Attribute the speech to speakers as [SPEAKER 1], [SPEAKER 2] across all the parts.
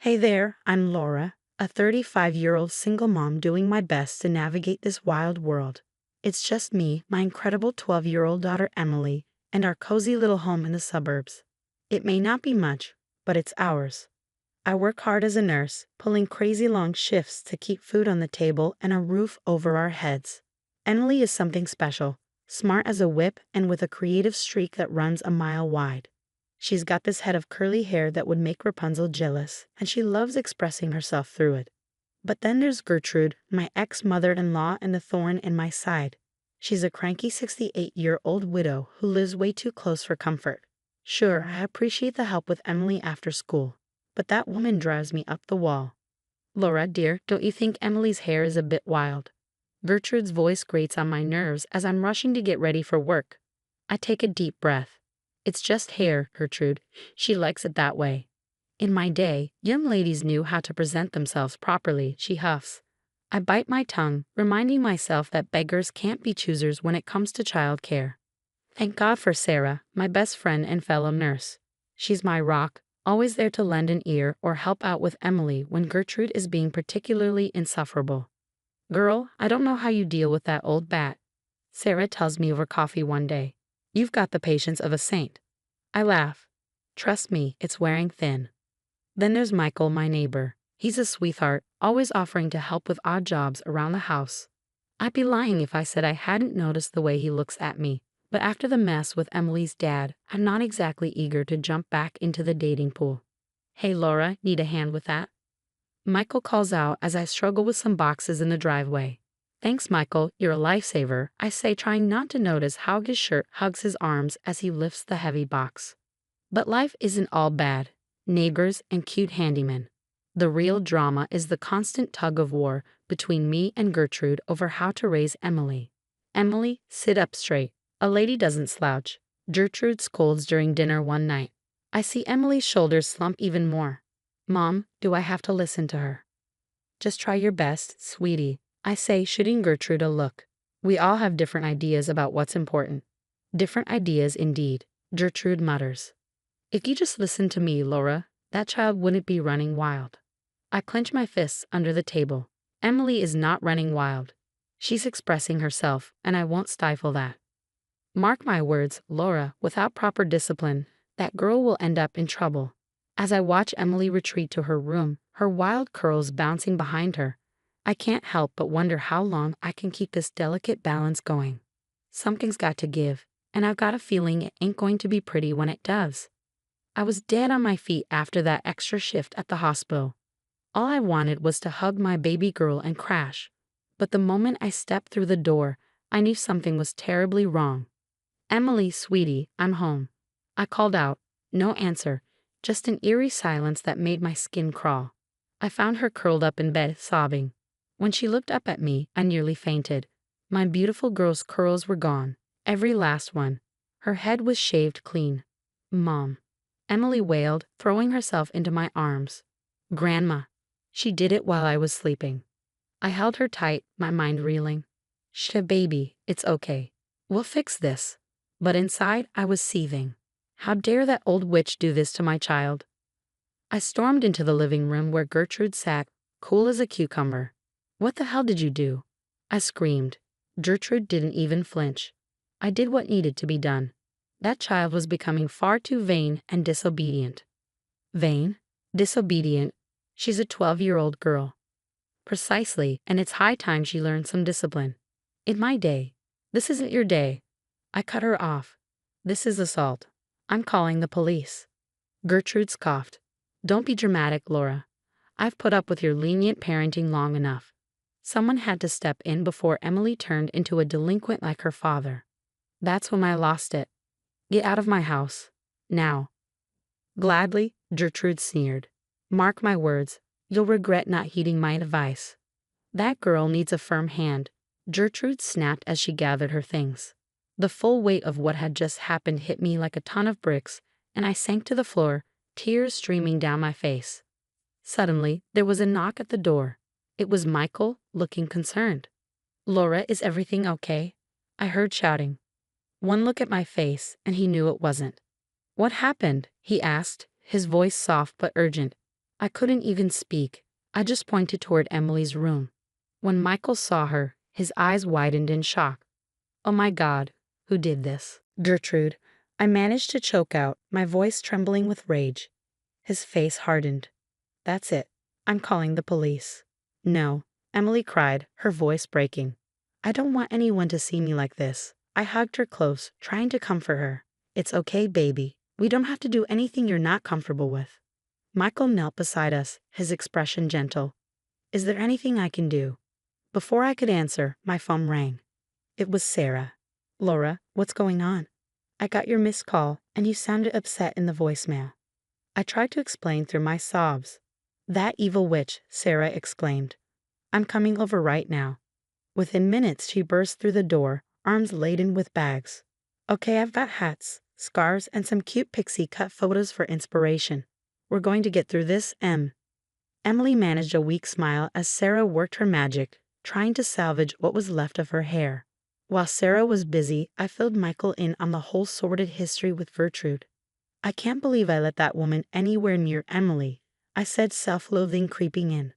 [SPEAKER 1] Hey there, I'm Laura, a 35-year-old single mom doing my best to navigate this wild world. It's just me, my incredible 12-year-old daughter Emily, and our cozy little home in the suburbs. It may not be much, but it's ours. I work hard as a nurse, pulling crazy long shifts to keep food on the table and a roof over our heads. Emily is something special, smart as a whip and with a creative streak that runs a mile wide. She's got this head of curly hair that would make Rapunzel jealous, and she loves expressing herself through it. But then there's Gertrude, my ex-mother-in-law and the thorn in my side. She's a cranky 68-year-old widow who lives way too close for comfort. Sure, I appreciate the help with Emily after school, but that woman drives me up the wall. Laura, dear, don't you think Emily's hair is a bit wild? Gertrude's voice grates on my nerves as I'm rushing to get ready for work. I take a deep breath. It's just hair, Gertrude. She likes it that way. In my day, young ladies knew how to present themselves properly, she huffs. I bite my tongue, reminding myself that beggars can't be choosers when it comes to child care. Thank God for Sarah, my best friend and fellow nurse. She's my rock, always there to lend an ear or help out with Emily when Gertrude is being particularly insufferable. Girl, I don't know how you deal with that old bat. Sarah tells me over coffee one day. You've got the patience of a saint. I laugh. Trust me, it's wearing thin. Then there's Michael, my neighbor. He's a sweetheart, always offering to help with odd jobs around the house. I'd be lying if I said I hadn't noticed the way he looks at me, but after the mess with Emily's dad, I'm not exactly eager to jump back into the dating pool. Hey Laura, need a hand with that? Michael calls out as I struggle with some boxes in the driveway. Thanks, Michael, you're a lifesaver, I say, trying not to notice how his shirt hugs his arms as he lifts the heavy box. But life isn't all bad. Neighbors and cute handymen. The real drama is the constant tug-of-war between me and Gertrude over how to raise Emily. Emily, sit up straight. A lady doesn't slouch. Gertrude scolds during dinner one night. I see Emily's shoulders slump even more. Mom, do I have to listen to her? Just try your best, sweetie, I say, shooting Gertrude a look. We all have different ideas about what's important. Different ideas indeed, Gertrude mutters. If you just listen to me, Laura, that child wouldn't be running wild. I clench my fists under the table. Emily is not running wild. She's expressing herself, and I won't stifle that. Mark my words, Laura, without proper discipline, that girl will end up in trouble. As I watch Emily retreat to her room, her wild curls bouncing behind her, I can't help but wonder how long I can keep this delicate balance going. Something's got to give, and I've got a feeling it ain't going to be pretty when it does. I was dead on my feet after that extra shift at the hospital. All I wanted was to hug my baby girl and crash. But the moment I stepped through the door, I knew something was terribly wrong. Emily, sweetie, I'm home. I called out. No answer, just an eerie silence that made my skin crawl. I found her curled up in bed, sobbing. When she looked up at me, I nearly fainted. My beautiful girl's curls were gone, every last one. Her head was shaved clean. Mom. Emily wailed, throwing herself into my arms. Grandma. She did it while I was sleeping. I held her tight, my mind reeling. Shh, baby, it's okay. We'll fix this. But inside, I was seething. How dare that old witch do this to my child? I stormed into the living room where Gertrude sat, cool as a cucumber. What the hell did you do? I screamed. Gertrude didn't even flinch. I did what needed to be done. That child was becoming far too vain and disobedient. Vain? Disobedient? She's a 12-year-old girl. Precisely, and it's high time she learned some discipline. In my day. This isn't your day. I cut her off. This is assault. I'm calling the police. Gertrude scoffed. Don't be dramatic, Laura. I've put up with your lenient parenting long enough. Someone had to step in before Emily turned into a delinquent like her father. That's when I lost it. Get out of my house. Now. Gladly, Gertrude sneered. Mark my words, you'll regret not heeding my advice. That girl needs a firm hand, Gertrude snapped as she gathered her things. The full weight of what had just happened hit me like a ton of bricks, and I sank to the floor, tears streaming down my face. Suddenly, there was a knock at the door. It was Michael, looking concerned. Laura, is everything okay? I heard shouting. One look at my face, and he knew it wasn't. What happened? He asked, his voice soft but urgent. I couldn't even speak. I just pointed toward Emily's room. When Michael saw her, his eyes widened in shock. Oh my God, who did this? Gertrude. I managed to choke out, my voice trembling with rage. His face hardened. That's it. I'm calling the police. No, Emily cried, her voice breaking. I don't want anyone to see me like this. I hugged her close, trying to comfort her. It's okay, baby. We don't have to do anything you're not comfortable with. Michael knelt beside us, his expression gentle. Is there anything I can do? Before I could answer, my phone rang. It was Sarah. Laura, what's going on? I got your missed call, and you sounded upset in the voicemail. I tried to explain through my sobs. That evil witch, Sarah exclaimed. I'm coming over right now. Within minutes, she burst through the door, arms laden with bags. Okay, I've got hats, scarves, and some cute pixie cut photos for inspiration. We're going to get through this, Emily managed a weak smile as Sarah worked her magic, trying to salvage what was left of her hair. While Sarah was busy, I filled Michael in on the whole sordid history with Gertrude. I can't believe I let that woman anywhere near Emily, I said, self-loathing creeping in.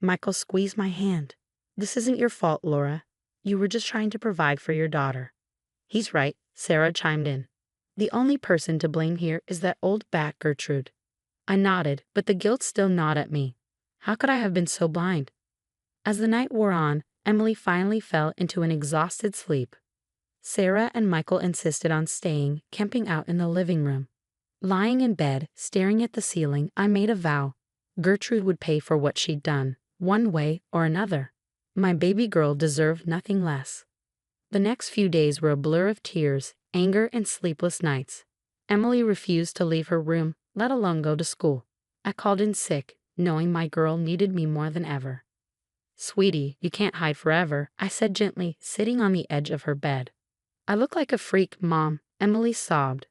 [SPEAKER 1] Michael squeezed my hand. This isn't your fault, Laura. You were just trying to provide for your daughter. He's right, Sarah chimed in. The only person to blame here is that old bat Gertrude. I nodded, but the guilt still gnawed at me. How could I have been so blind? As the night wore on, Emily finally fell into an exhausted sleep. Sarah and Michael insisted on staying, camping out in the living room. Lying in bed, staring at the ceiling, I made a vow. Gertrude would pay for what she'd done, one way or another. My baby girl deserved nothing less. The next few days were a blur of tears, anger, and sleepless nights. Emily refused to leave her room, let alone go to school. I called in sick, knowing my girl needed me more than ever. Sweetie, you can't hide forever, I said gently, sitting on the edge of her bed. I look like a freak, Mom, Emily sobbed.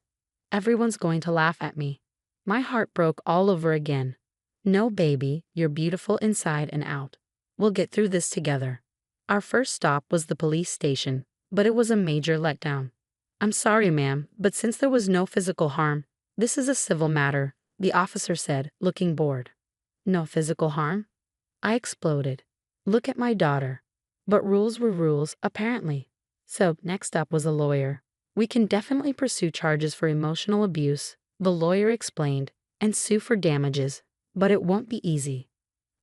[SPEAKER 1] Everyone's going to laugh at me. My heart broke all over again. No, baby, you're beautiful inside and out. We'll get through this together. Our first stop was the police station, but it was a major letdown. I'm sorry, ma'am, but since there was no physical harm, this is a civil matter, the officer said, looking bored. No physical harm? I exploded. Look at my daughter. But rules were rules, apparently. So, next up was a lawyer. We can definitely pursue charges for emotional abuse, the lawyer explained, and sue for damages, but it won't be easy.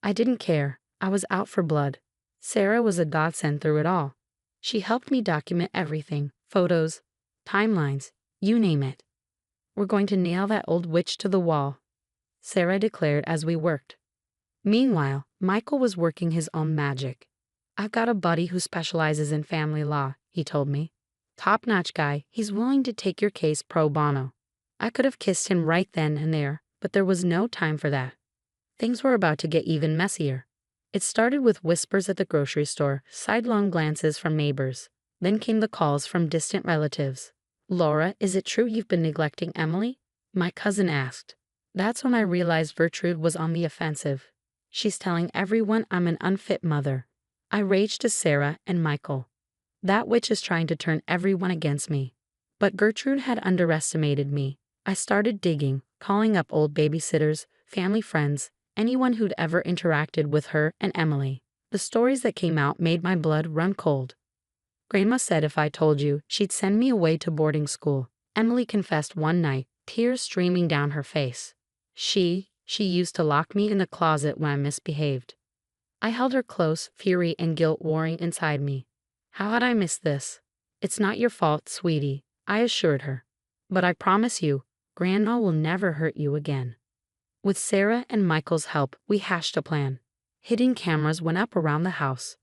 [SPEAKER 1] I didn't care. I was out for blood. Sarah was a godsend through it all. She helped me document everything, photos, timelines, you name it. We're going to nail that old witch to the wall, Sarah declared as we worked. Meanwhile, Michael was working his own magic. I've got a buddy who specializes in family law, he told me. Top-notch guy, he's willing to take your case pro bono. I could have kissed him right then and there, but there was no time for that. Things were about to get even messier. It started with whispers at the grocery store, sidelong glances from neighbors. Then came the calls from distant relatives. Laura, is it true you've been neglecting Emily? My cousin asked. That's when I realized Gertrude was on the offensive. She's telling everyone I'm an unfit mother. I raged to Sarah and Michael. That witch is trying to turn everyone against me. But Gertrude had underestimated me. I started digging, calling up old babysitters, family friends, anyone who'd ever interacted with her and Emily. The stories that came out made my blood run cold. Grandma said if I told you, she'd send me away to boarding school, Emily confessed one night, tears streaming down her face. She used to lock me in the closet when I misbehaved. I held her close, fury and guilt warring inside me. How had I missed this? It's not your fault, sweetie, I assured her. But I promise you, Grandma will never hurt you again. With Sarah and Michael's help, we hashed a plan. Hidden cameras went up around the house.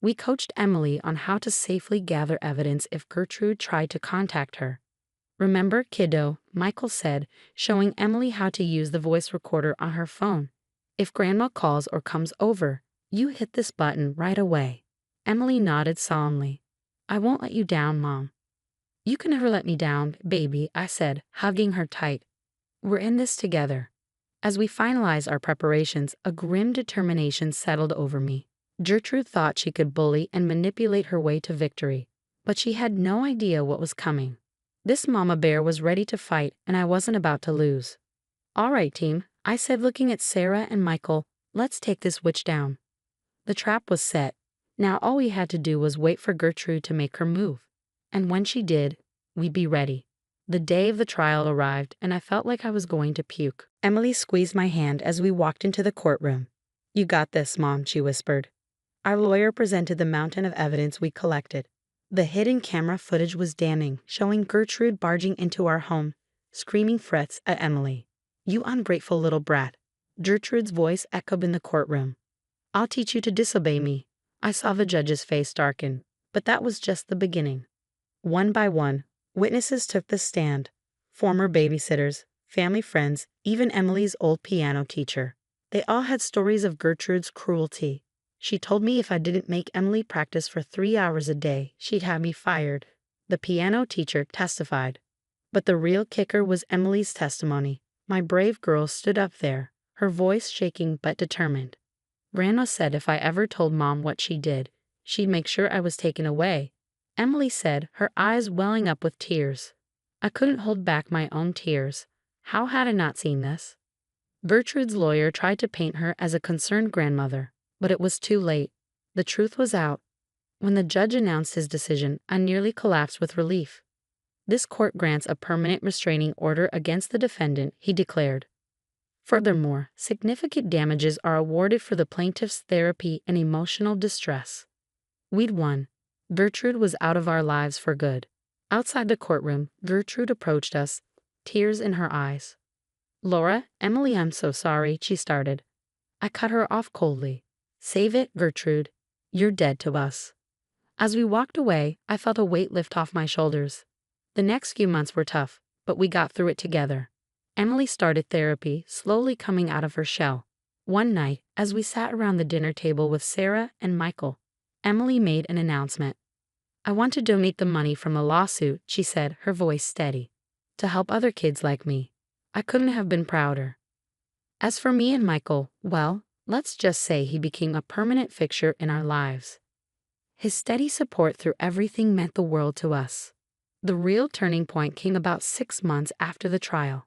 [SPEAKER 1] We coached Emily on how to safely gather evidence if Gertrude tried to contact her. Remember, kiddo, Michael said, showing Emily how to use the voice recorder on her phone. If Grandma calls or comes over, you hit this button right away. Emily nodded solemnly. I won't let you down, Mom. You can never let me down, baby, I said, hugging her tight. We're in this together. As we finalized our preparations, a grim determination settled over me. Gertrude thought she could bully and manipulate her way to victory, but she had no idea what was coming. This mama bear was ready to fight, and I wasn't about to lose. All right, team, I said, looking at Sarah and Michael. Let's take this witch down. The trap was set. Now all we had to do was wait for Gertrude to make her move. And when she did, we'd be ready. The day of the trial arrived, and I felt like I was going to puke. Emily squeezed my hand as we walked into the courtroom. "You got this, Mom," she whispered. Our lawyer presented the mountain of evidence we collected. The hidden camera footage was damning, showing Gertrude barging into our home, screaming threats at Emily. "You ungrateful little brat." Gertrude's voice echoed in the courtroom. "I'll teach you to disobey me." I saw the judge's face darken, but that was just the beginning. One by one, witnesses took the stand. Former babysitters, family friends, even Emily's old piano teacher. They all had stories of Gertrude's cruelty. She told me if I didn't make Emily practice for 3 hours a day, she'd have me fired. The piano teacher testified. But the real kicker was Emily's testimony. My brave girl stood up there, her voice shaking but determined. Grandma said if I ever told Mom what she did, she'd make sure I was taken away. Emily said, her eyes welling up with tears. I couldn't hold back my own tears. How had I not seen this? Gertrude's lawyer tried to paint her as a concerned grandmother, but it was too late. The truth was out. When the judge announced his decision, I nearly collapsed with relief. "This court grants a permanent restraining order against the defendant," he declared. Furthermore, significant damages are awarded for the plaintiff's therapy and emotional distress. We'd won. Gertrude was out of our lives for good. Outside the courtroom, Gertrude approached us, tears in her eyes. "Laura, Emily, I'm so sorry," she started. I cut her off coldly. "Save it, Gertrude. You're dead to us." As we walked away, I felt a weight lift off my shoulders. The next few months were tough, but we got through it together. Emily started therapy, slowly coming out of her shell. One night, as we sat around the dinner table with Sarah and Michael, Emily made an announcement. "I want to donate the money from a lawsuit," she said, her voice steady, "to help other kids like me." I couldn't have been prouder. As for me and Michael, well, let's just say he became a permanent fixture in our lives. His steady support through everything meant the world to us. The real turning point came about 6 months after the trial.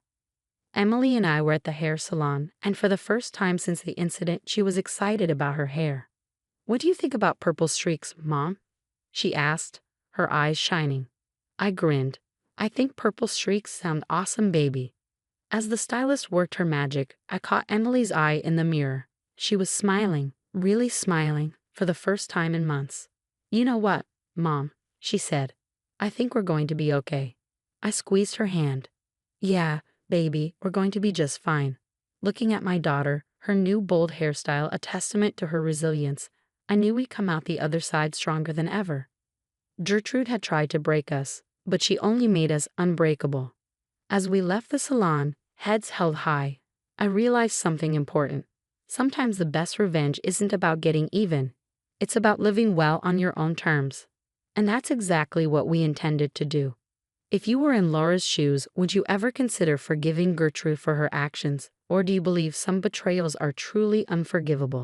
[SPEAKER 1] Emily and I were at the hair salon, and for the first time since the incident, she was excited about her hair. "What do you think about purple streaks, Mom?" she asked, her eyes shining. I grinned. "I think purple streaks sound awesome, baby." As the stylist worked her magic, I caught Emily's eye in the mirror. She was smiling, really smiling, for the first time in months. "You know what, Mom," she said. "I think we're going to be okay." I squeezed her hand. "Yeah, baby, we're going to be just fine." Looking at my daughter, her new bold hairstyle a testament to her resilience, I knew we'd come out the other side stronger than ever. Gertrude had tried to break us, but she only made us unbreakable. As we left the salon, heads held high, I realized something important. Sometimes the best revenge isn't about getting even. It's about living well on your own terms. And that's exactly what we intended to do. If you were in Laura's shoes, would you ever consider forgiving Gertrude for her actions, or do you believe some betrayals are truly unforgivable?